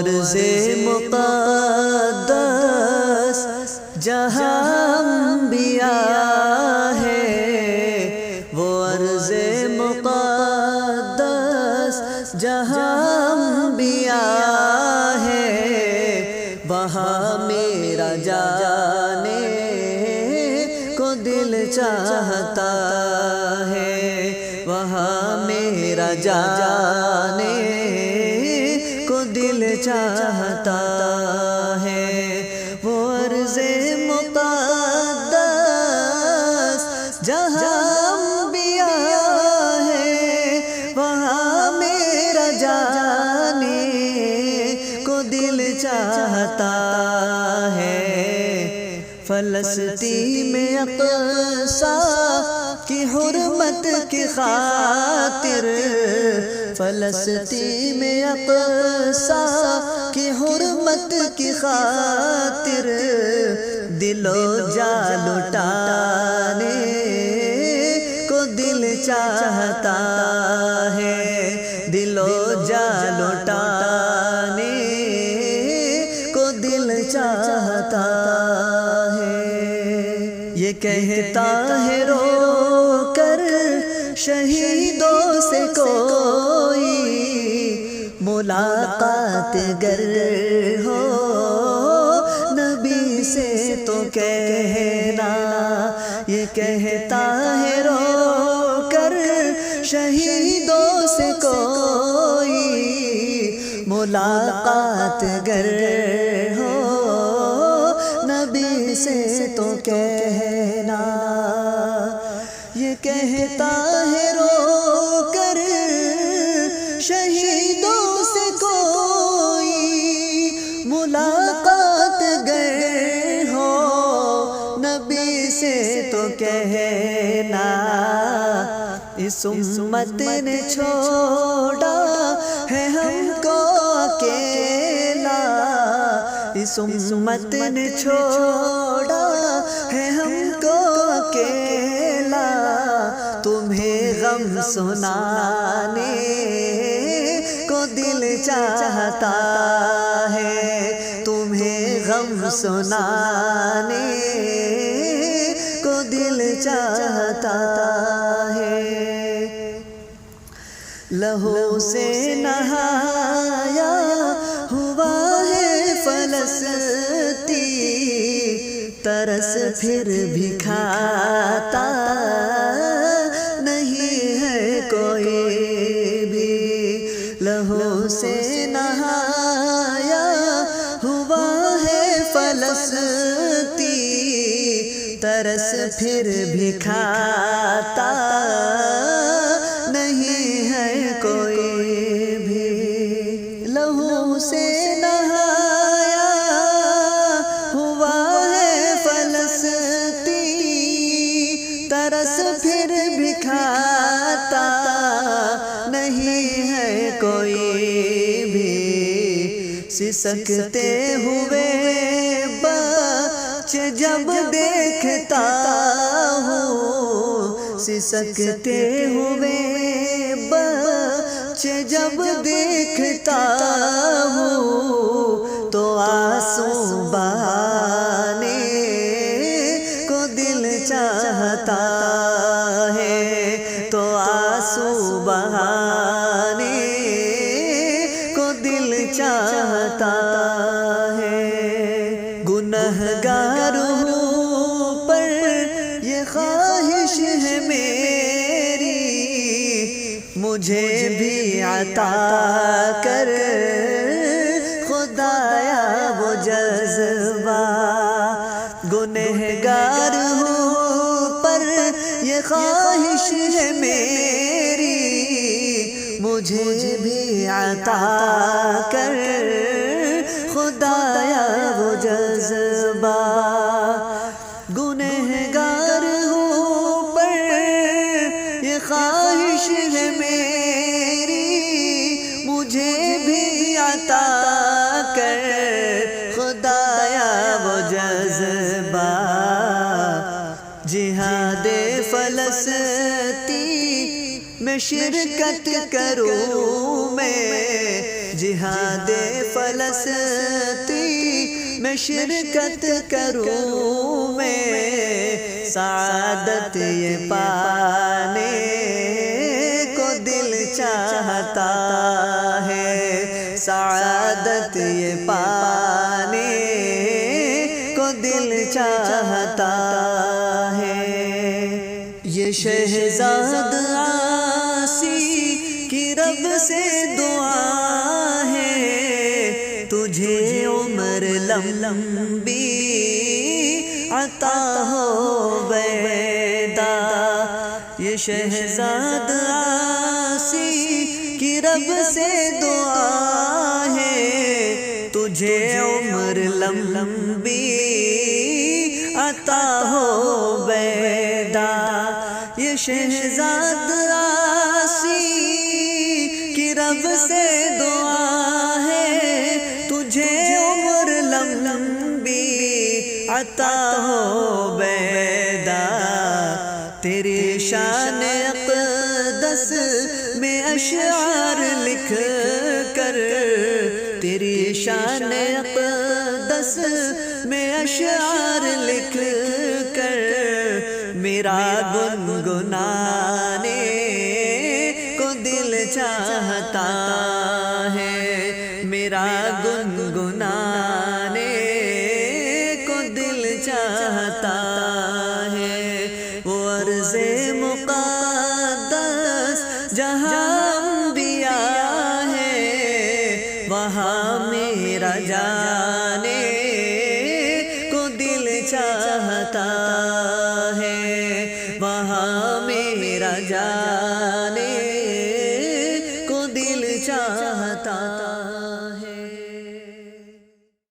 عرض مقدس جہاں انبیاء ہے، وہ عرض مقدس جہاں انبیاء ہے، وہاں میرا جانے کو دل چاہتا ہے، وہاں میرا جانے کو دل چاہتا ہے۔ وہ عرض مقدس جہاں انبیاء ہے، وہاں میرا جانے کو دل چاہتا ہے۔ فلسطین میں اقصیٰ کی حرمت کی خاطر، فلسطین میں اقصیٰ کی حرمت کی خاطر، دل و جان لٹانے کو دل چاہتا ہے، دل و جان لٹانے کو دل چاہتا ہے۔ یہ کہتا ہے رو کر شہیدوں سے کوئی، ملاقات گر ہو نبی سے تو کہنا، یہ کہتا ہے رو کر شہیدوں سے کوئی، ملاقات گر ہو نبی سے تو کہنا، یہ کہتا ہے رو کر شہیدوں سے کوئی، ملاقات گر ہو نبی سے تو کہنا۔ اس امت نے چھوڑا ہے ہم کو اکیلا، اس امت نے چھوڑا ہے ہم کو اکیلا، تمہیں غم سنانے کو دل چاہتا ہے، تمہیں غم سنانے کو دل چاہتا ہے۔ لہو سے نہایا ہوا ہے فلسطین، ترس پھر بھی کھاتا نہیں ہے کوئی بھی، لہو سے نہایا ہوا ہے فلسطین، ترس پھر بھی کھاتا نہیں ہے کوئی بھی، لہو سے نہایا ہوا ہے فلسطین، ترس پھر بھی کھاتا نہیں ہے کوئی بھی، سسکتے ہوئے بچے جب دیکھتا ہوں، سسکتے ہوئے بچے جب دیکھتا ہوں، تو آنسو بہانے کو دل چاہتا ہے، تو آنسو بہانے کو دل چاہتا ہے۔ گنہگار ہوں پر یہ خواہش ہے میری، مجھے بھی عطا کر خدایا وہ جذبہ، گنہگار ہوں پر یہ خواہش ہے میری، مجھے بھی عطا کر خدایا وہ جذبہ، گنہگار ہوں پر یہ خواہش ہے میری، مجھے بھی عطا کر خدایا وہ جذبہ۔ جہاد فلسطین میں شرکت کروں میں، جہاد فلسطین میں شرکت کروں میں، سعادت یہ پانے کو دل چاہتا ہے، سعادت یہ پانے کو دل چاہتا ہے۔ یہ شہزاد عاصی کی رب سے دعا ہے، تجھے عمر لمبی عطا ہو بیدا۔ یہ شہزاد عاصی کی رب سے دعا ہے، تجھے عمر لمبی عطا ہو بیدا۔ یہ شہزاد عاصی کی رب سے دعا ہے، تجھے عمر لمبی عطا ہو بیدا۔ تیری شان اقدس میں اشعار لکھ کر، تیری شان اقدس میں اشعار لکھ کر، میرا گنگنانے کو دل چاہتا ہے، میرا گنگنانے کو دل چاہتا ہے۔ وہ عرض مقدس جہاں انبیاء ہے، وہاں میرا جانے